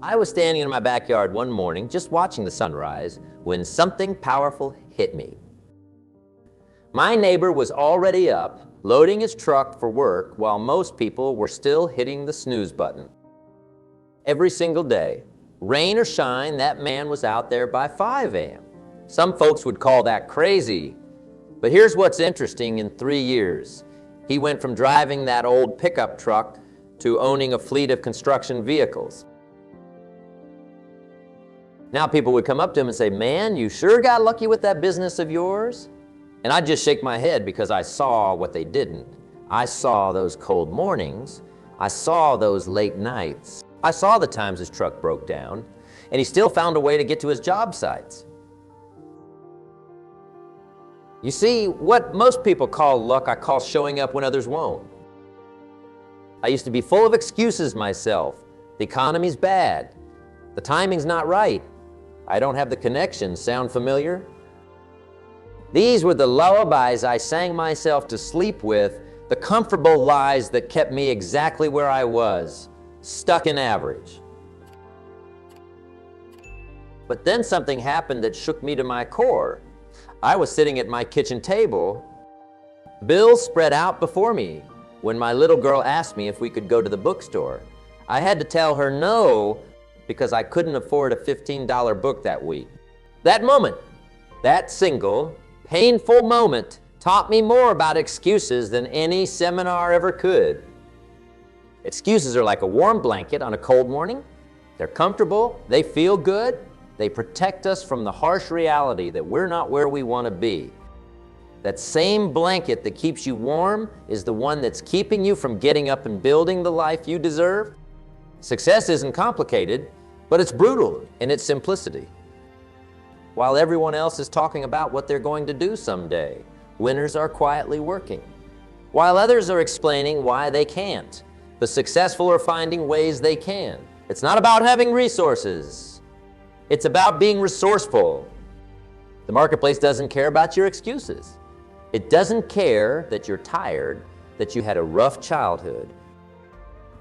I was standing in my backyard one morning just watching the sunrise when something powerful hit me. My neighbor was already up, loading his truck for work while most people were still hitting the snooze button. Every single day, rain or shine, that man was out there by 5 a.m. Some folks would call that crazy. But here's what's interesting: in 3 years, he went from driving that old pickup truck to owning a fleet of construction vehicles. Now people would come up to him and say, "Man, you sure got lucky with that business of yours?" And I'd just shake my head because I saw what they didn't. I saw those cold mornings. I saw those late nights. I saw the times his truck broke down, and he still found a way to get to his job sites. You see, what most people call luck, I call showing up when others won't. I used to be full of excuses myself. The economy's bad. The timing's not right. I don't have the connection. Sound familiar? These were the lullabies I sang myself to sleep with, the comfortable lies that kept me exactly where I was, stuck in average. But then something happened that shook me to my core. I was sitting at my kitchen table, bills spread out before me, when my little girl asked me if we could go to the bookstore. I had to tell her no because I couldn't afford a $15 book that week. That moment, that single, painful moment, taught me more about excuses than any seminar ever could. Excuses are like a warm blanket on a cold morning. They're comfortable, they feel good, they protect us from the harsh reality that we're not where we want to be. That same blanket that keeps you warm is the one that's keeping you from getting up and building the life you deserve. Success isn't complicated, but it's brutal in its simplicity. While everyone else is talking about what they're going to do someday, winners are quietly working. While others are explaining why they can't, the successful are finding ways they can. It's not about having resources. It's about being resourceful. The marketplace doesn't care about your excuses. It doesn't care that you're tired, that you had a rough childhood,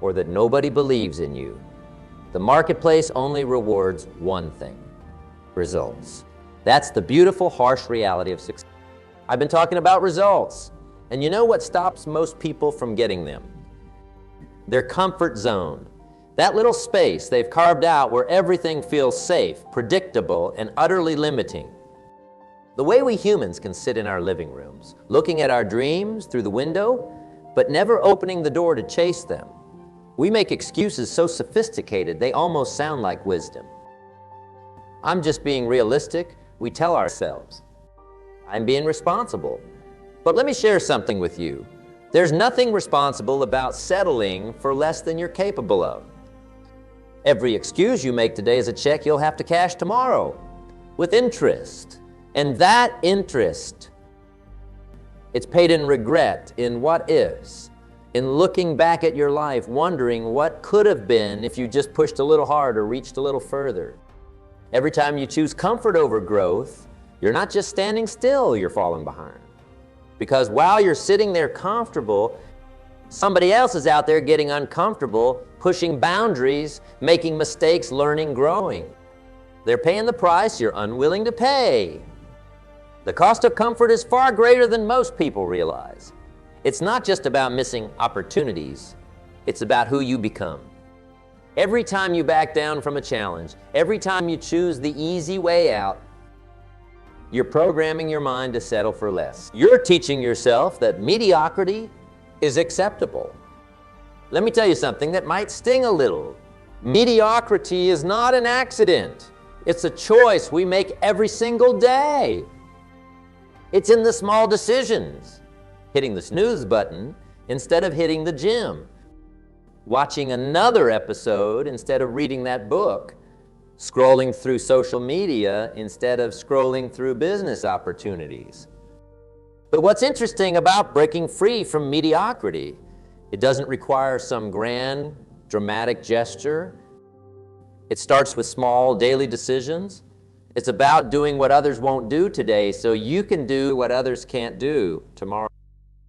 or that nobody believes in you. The marketplace only rewards one thing: results. That's the beautiful, harsh reality of success. I've been talking about results, and you know what stops most people from getting them? Their comfort zone. That little space they've carved out where everything feels safe, predictable, and utterly limiting. The way we humans can sit in our living rooms, looking at our dreams through the window, but never opening the door to chase them. We make excuses so sophisticated they almost sound like wisdom. I'm just being realistic, we tell ourselves. I'm being responsible. But let me share something with you. There's nothing responsible about settling for less than you're capable of. Every excuse you make today is a check you'll have to cash tomorrow, with interest. And that interest, it's paid in regret, in what ifs, in looking back at your life, wondering what could have been if you just pushed a little harder, reached a little further. Every time you choose comfort over growth, you're not just standing still, you're falling behind. Because while you're sitting there comfortable, somebody else is out there getting uncomfortable, pushing boundaries, making mistakes, learning, growing. They're paying the price you're unwilling to pay. The cost of comfort is far greater than most people realize. It's not just about missing opportunities, it's about who you become. Every time you back down from a challenge, every time you choose the easy way out, you're programming your mind to settle for less. You're teaching yourself that mediocrity is acceptable. Let me tell you something that might sting a little. Mediocrity is not an accident. It's a choice we make every single day. It's in the small decisions. Hitting the snooze button instead of hitting the gym. Watching another episode instead of reading that book. Scrolling through social media instead of scrolling through business opportunities. But what's interesting about breaking free from mediocrity, it doesn't require some grand, dramatic gesture. It starts with small daily decisions. It's about doing what others won't do today so you can do what others can't do tomorrow.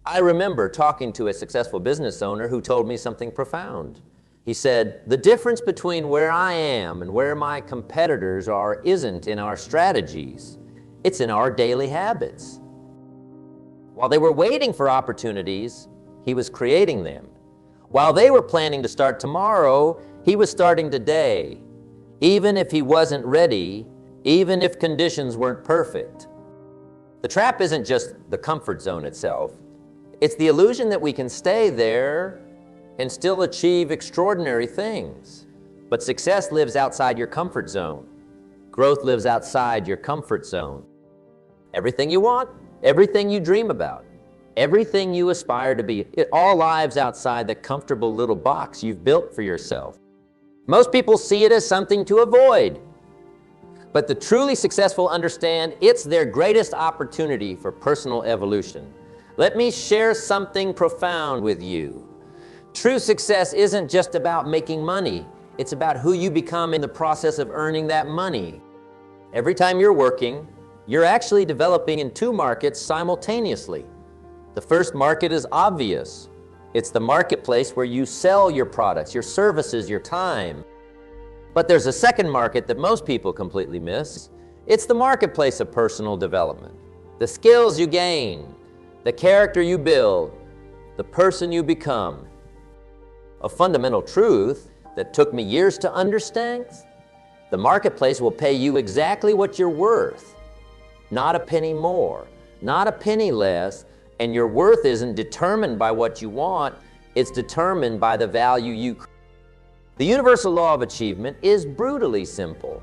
I remember talking to a successful business owner who told me something profound. He said, "The difference between where I am and where my competitors are isn't in our strategies, it's in our daily habits." While they were waiting for opportunities, he was creating them. While they were planning to start tomorrow, he was starting today, even if he wasn't ready, even if conditions weren't perfect. The trap isn't just the comfort zone itself. It's the illusion that we can stay there and still achieve extraordinary things. But success lives outside your comfort zone. Growth lives outside your comfort zone. Everything you want, everything you dream about, everything you aspire to be, it all lives outside the comfortable little box you've built for yourself. Most people see it as something to avoid. But the truly successful understand it's their greatest opportunity for personal evolution. Let me share something profound with you. True success isn't just about making money. It's about who you become in the process of earning that money. Every time you're working, you're actually developing in two markets simultaneously. The first market is obvious. It's the marketplace where you sell your products, your services, your time. But there's a second market that most people completely miss. It's the marketplace of personal development. The skills you gain, the character you build, the person you become. A fundamental truth that took me years to understand: the marketplace will pay you exactly what you're worth, not a penny more, not a penny less, and your worth isn't determined by what you want, it's determined by the value you create. The universal law of achievement is brutally simple.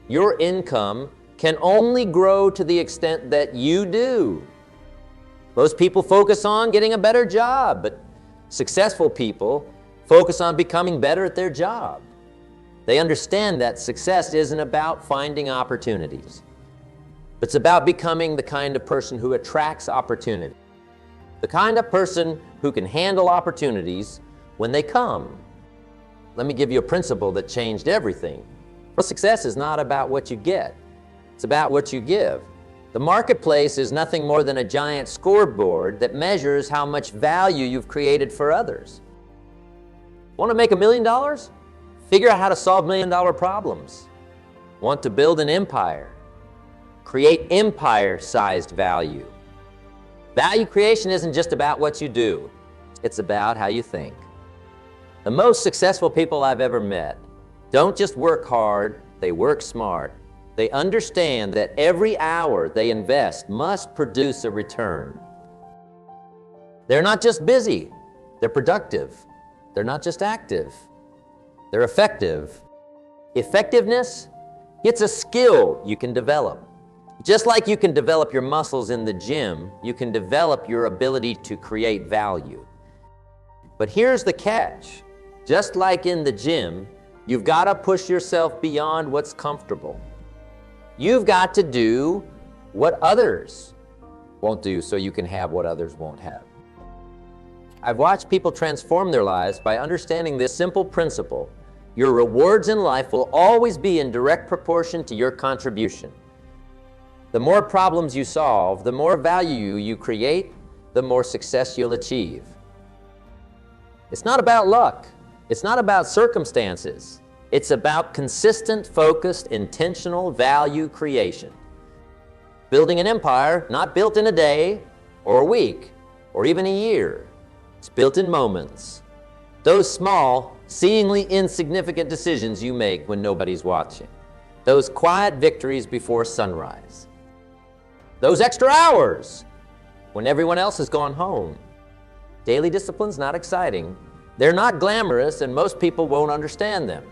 Your income can only grow to the extent that you do. Most people focus on getting a better job, but successful people focus on becoming better at their job. They understand that success isn't about finding opportunities. It's about becoming the kind of person who attracts opportunity. The kind of person who can handle opportunities when they come. Let me give you a principle that changed everything. Success is not about what you get. It's about what you give. The marketplace is nothing more than a giant scoreboard that measures how much value you've created for others. Want to make $1 million? Figure out how to solve $1 million problems. Want to build an empire? Create empire-sized value. Value creation isn't just about what you do. It's about how you think. The most successful people I've ever met don't just work hard, they work smart. They understand that every hour they invest must produce a return. They're not just busy, they're productive. They're not just active, they're effective. Effectiveness, it's a skill you can develop. Just like you can develop your muscles in the gym, you can develop your ability to create value. But here's the catch. Just like in the gym, you've got to push yourself beyond what's comfortable. You've got to do what others won't do so you can have what others won't have. I've watched people transform their lives by understanding this simple principle. Your rewards in life will always be in direct proportion to your contribution. The more problems you solve, the more value you create, the more success you'll achieve. It's not about luck. It's not about circumstances. It's about consistent, focused, intentional value creation. Building an empire, not built in a day, or a week, or even a year. It's built in moments. Those small, seemingly insignificant decisions you make when nobody's watching. Those quiet victories before sunrise. Those extra hours when everyone else has gone home. Daily discipline's not exciting. They're not glamorous, and most people won't understand them.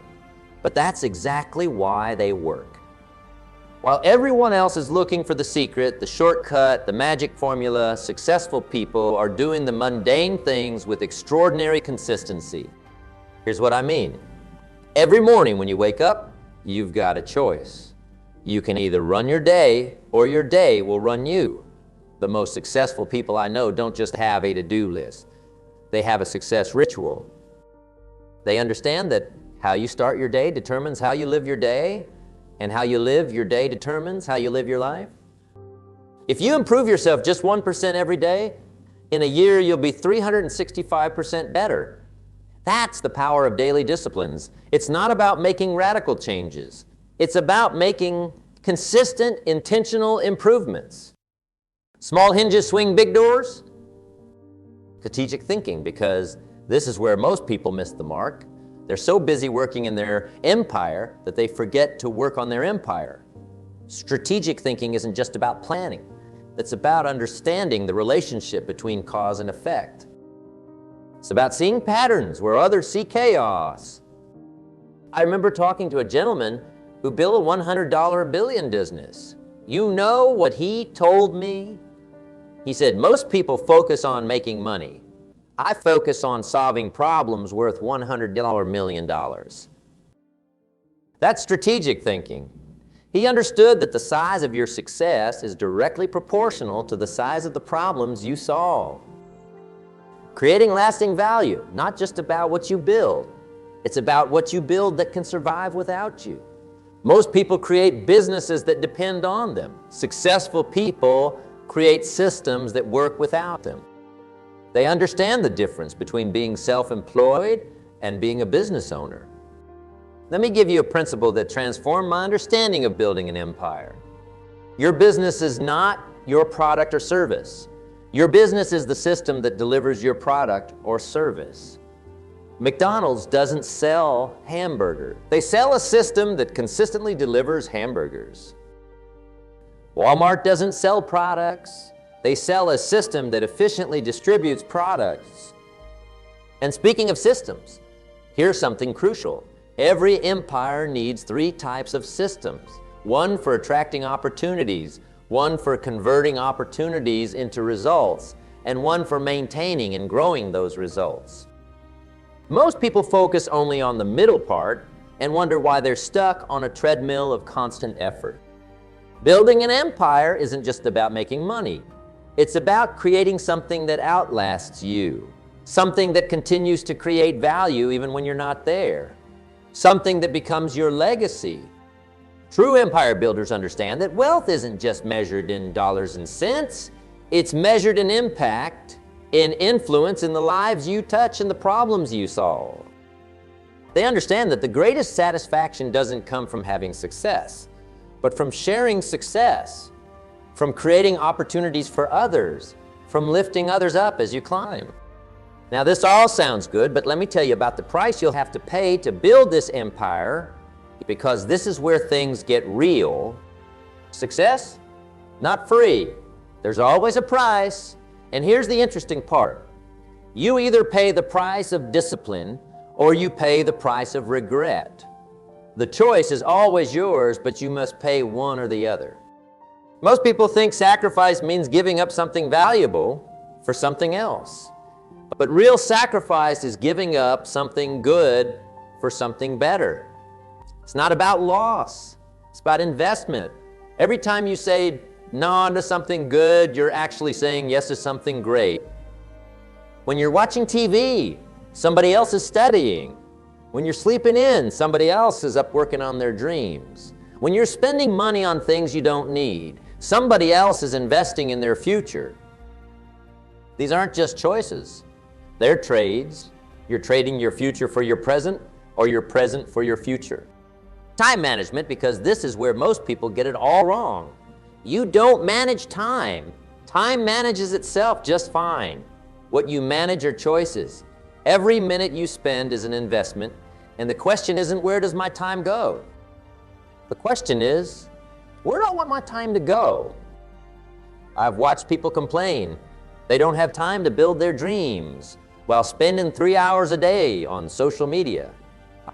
But that's exactly why they work. While everyone else is looking for the secret, the shortcut, the magic formula, successful people are doing the mundane things with extraordinary consistency. Here's what I mean. Every morning when you wake up, you've got a choice. You can either run your day, or your day will run you. The most successful people I know don't just have a to-do list. They have a success ritual. They understand that how you start your day determines how you live your day, and how you live your day determines how you live your life. If you improve yourself just 1% every day, in a year you'll be 365% better. That's the power of daily disciplines. It's not about making radical changes. It's about making consistent, intentional improvements. Small hinges swing big doors. Strategic thinking, because this is where most people miss the mark. They're so busy working in their empire that they forget to work on their empire. Strategic thinking isn't just about planning. It's about understanding the relationship between cause and effect. It's about seeing patterns where others see chaos. I remember talking to a gentleman who built a $100 billion business. You know what he told me? He said, most people focus on making money. I focus on solving problems worth $100 million. That's strategic thinking. He understood that the size of your success is directly proportional to the size of the problems you solve. Creating lasting value, not just about what you build. It's about what you build that can survive without you. Most people create businesses that depend on them. Successful people create systems that work without them. They understand the difference between being self-employed and being a business owner. Let me give you a principle that transformed my understanding of building an empire. Your business is not your product or service. Your business is the system that delivers your product or service. McDonald's doesn't sell hamburgers. They sell a system that consistently delivers hamburgers. Walmart doesn't sell products. They sell a system that efficiently distributes products. And speaking of systems, here's something crucial. Every empire needs 3 types of systems. One for attracting opportunities, one for converting opportunities into results, and one for maintaining and growing those results. Most people focus only on the middle part and wonder why they're stuck on a treadmill of constant effort. Building an empire isn't just about making money. It's about creating something that outlasts you, something that continues to create value even when you're not there, something that becomes your legacy. True empire builders understand that wealth isn't just measured in dollars and cents. It's measured in impact, in influence in the lives you touch and the problems you solve. They understand that the greatest satisfaction doesn't come from having success, but from sharing success, from creating opportunities for others, from lifting others up as you climb. Now this all sounds good, but let me tell you about the price you'll have to pay to build this empire, because this is where things get real. Success? Not free. There's always a price. And here's the interesting part. You either pay the price of discipline or you pay the price of regret. The choice is always yours, but you must pay one or the other. Most people think sacrifice means giving up something valuable for something else. But real sacrifice is giving up something good for something better. It's not about loss. It's about investment. Every time you say no to something good, you're actually saying yes to something great. When you're watching TV, somebody else is studying. When you're sleeping in, somebody else is up working on their dreams. When you're spending money on things you don't need, somebody else is investing in their future. These aren't just choices. They're trades. You're trading your future for your present or your present for your future. Time management, because this is where most people get it all wrong. You don't manage time. Time manages itself just fine. What you manage are choices. Every minute you spend is an investment, and the question isn't, where does my time go? The question is, where do I want my time to go? I've watched people complain they don't have time to build their dreams while spending 3 hours a day on social media.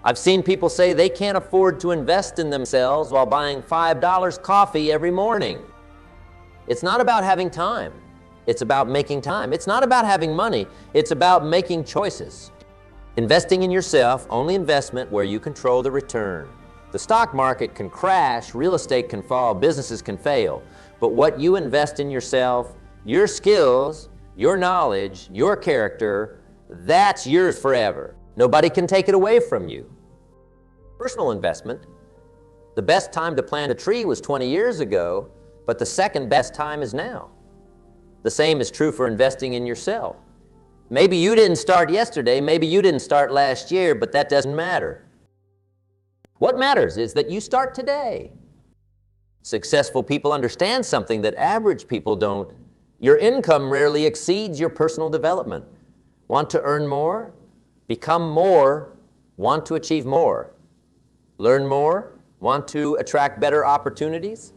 I've seen people say they can't afford to invest in themselves while buying $5 coffee every morning. It's not about having time. It's about making time. It's not about having money. It's about making choices. Investing in yourself, only investment where you control the return. The stock market can crash, real estate can fall, businesses can fail. But what you invest in yourself, your skills, your knowledge, your character, that's yours forever. Nobody can take it away from you. Personal investment. The best time to plant a tree was 20 years ago, but the second best time is now. The same is true for investing in yourself. Maybe you didn't start yesterday, maybe you didn't start last year, but that doesn't matter. What matters is that you start today. Successful people understand something that average people don't. Your income rarely exceeds your personal development. Want to earn more? Become more. Want to achieve more? Learn more? Want to attract better opportunities?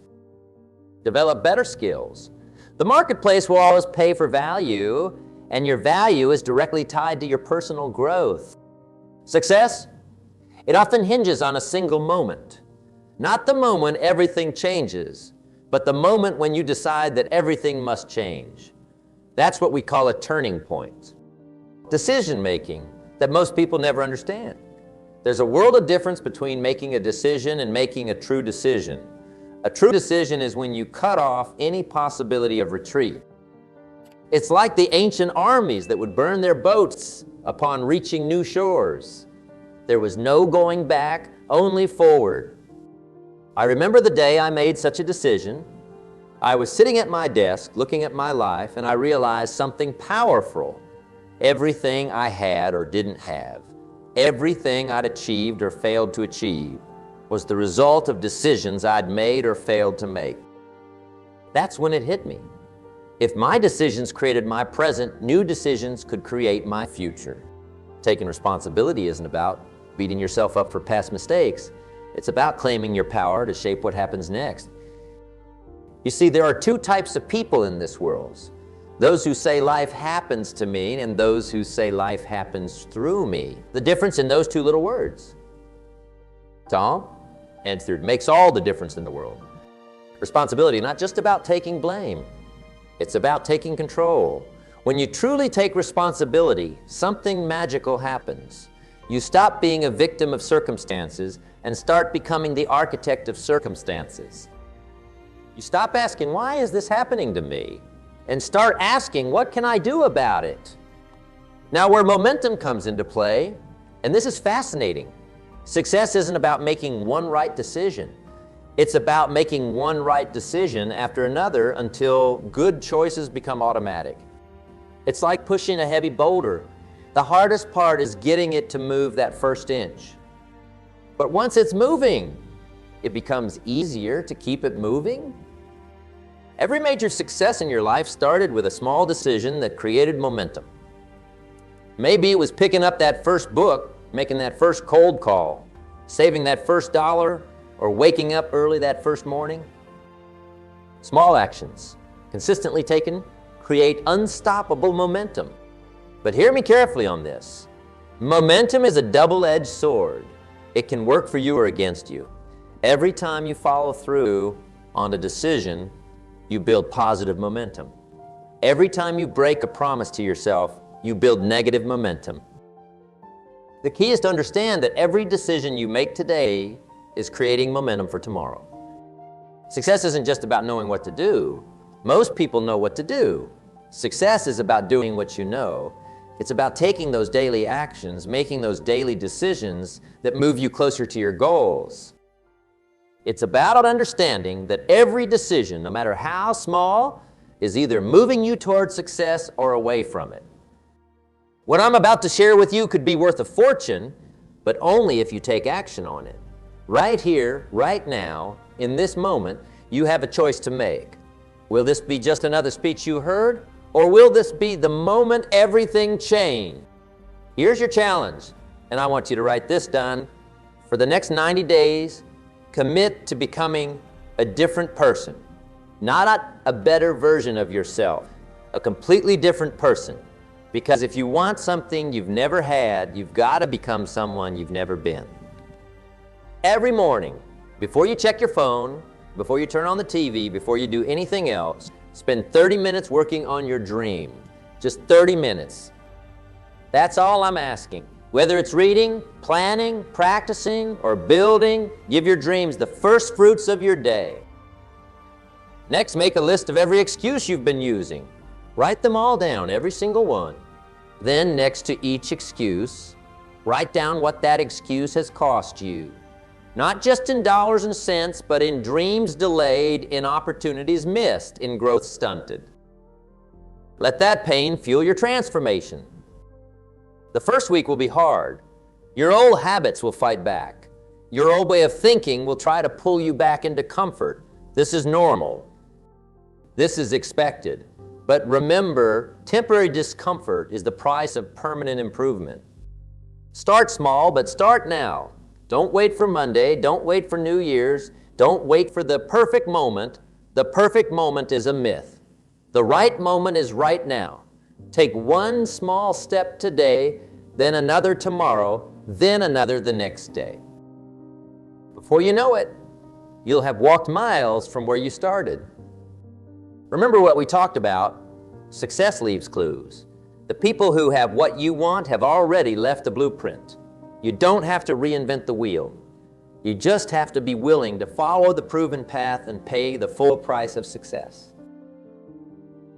Develop better skills. The marketplace will always pay for value, and your value is directly tied to your personal growth. Success? It often hinges on a single moment. Not the moment everything changes, but the moment when you decide that everything must change. That's what we call a turning point. Decision-making that most people never understand. There's a world of difference between making a decision and making a true decision. A true decision is when you cut off any possibility of retreat. It's like the ancient armies that would burn their boats upon reaching new shores. There was no going back, only forward. I remember the day I made such a decision. I was sitting at my desk looking at my life, and I realized something powerful. Everything I had or didn't have, everything I'd achieved or failed to achieve, was the result of decisions I'd made or failed to make. That's when it hit me. If my decisions created my present, new decisions could create my future. Taking responsibility isn't about beating yourself up for past mistakes. It's about claiming your power to shape what happens next. You see, there are two types of people in this world. Those who say life happens to me and those who say life happens through me. The difference in those two little words. Tom answered, makes all the difference in the world. Responsibility, not just about taking blame. It's about taking control. When you truly take responsibility, something magical happens. You stop being a victim of circumstances and start becoming the architect of circumstances. You stop asking, why is this happening to me? And start asking, what can I do about it? Now, where momentum comes into play, and this is fascinating, success isn't about making one right decision. It's about making one right decision after another until good choices become automatic. It's like pushing a heavy boulder. The hardest part is getting it to move that first inch. But once it's moving, it becomes easier to keep it moving. Every major success in your life started with a small decision that created momentum. Maybe it was picking up that first book, making that first cold call, saving that first dollar, or waking up early that first morning. Small actions, consistently taken, create unstoppable momentum. But hear me carefully on this. Momentum is a double-edged sword. It can work for you or against you. Every time you follow through on a decision, you build positive momentum. Every time you break a promise to yourself, you build negative momentum. The key is to understand that every decision you make today is creating momentum for tomorrow. Success isn't just about knowing what to do. Most people know what to do. Success is about doing what you know. It's about taking those daily actions, making those daily decisions that move you closer to your goals. It's about understanding that every decision, no matter how small, is either moving you towards success or away from it. What I'm about to share with you could be worth a fortune, but only if you take action on it. Right here, right now, in this moment, you have a choice to make. Will this be just another speech you heard, or will this be the moment everything changed? Here's your challenge, and I want you to write this down. For the next 90 days, commit to becoming a different person. Not a better version of yourself, a completely different person. Because if you want something you've never had, you've got to become someone you've never been. Every morning, before you check your phone, before you turn on the TV, before you do anything else, spend 30 minutes working on your dream. Just 30 minutes. That's all I'm asking. Whether it's reading, planning, practicing, or building, give your dreams the first fruits of your day. Next, make a list of every excuse you've been using. Write them all down, every single one. Then, next to each excuse, write down what that excuse has cost you. Not just in dollars and cents, but in dreams delayed, in opportunities missed, in growth stunted. Let that pain fuel your transformation. The first week will be hard. Your old habits will fight back. Your old way of thinking will try to pull you back into comfort. This is normal. This is expected. But remember, temporary discomfort is the price of permanent improvement. Start small, but start now. Don't wait for Monday. Don't wait for New Year's. Don't wait for the perfect moment. The perfect moment is a myth. The right moment is right now. Take one small step today, then another tomorrow, then another the next day. Before you know it, you'll have walked miles from where you started. Remember what we talked about. Success leaves clues. The people who have what you want have already left the blueprint. You don't have to reinvent the wheel. You just have to be willing to follow the proven path and pay the full price of success.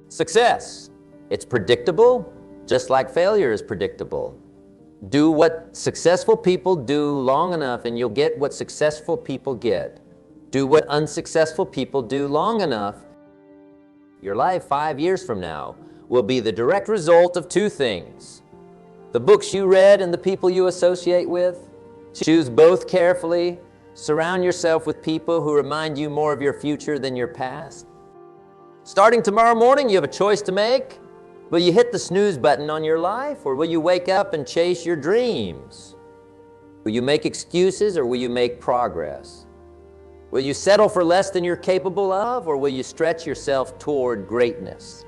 Success. It's predictable, just like failure is predictable. Do what successful people do long enough and you'll get what successful people get. Do what unsuccessful people do long enough. Your life 5 years from now will be the direct result of two things: the books you read and the people you associate with. Choose both carefully. Surround yourself with people who remind you more of your future than your past. Starting tomorrow morning, you have a choice to make. Will you hit the snooze button on your life, or will you wake up and chase your dreams? Will you make excuses, or will you make progress? Will you settle for less than you're capable of, or will you stretch yourself toward greatness?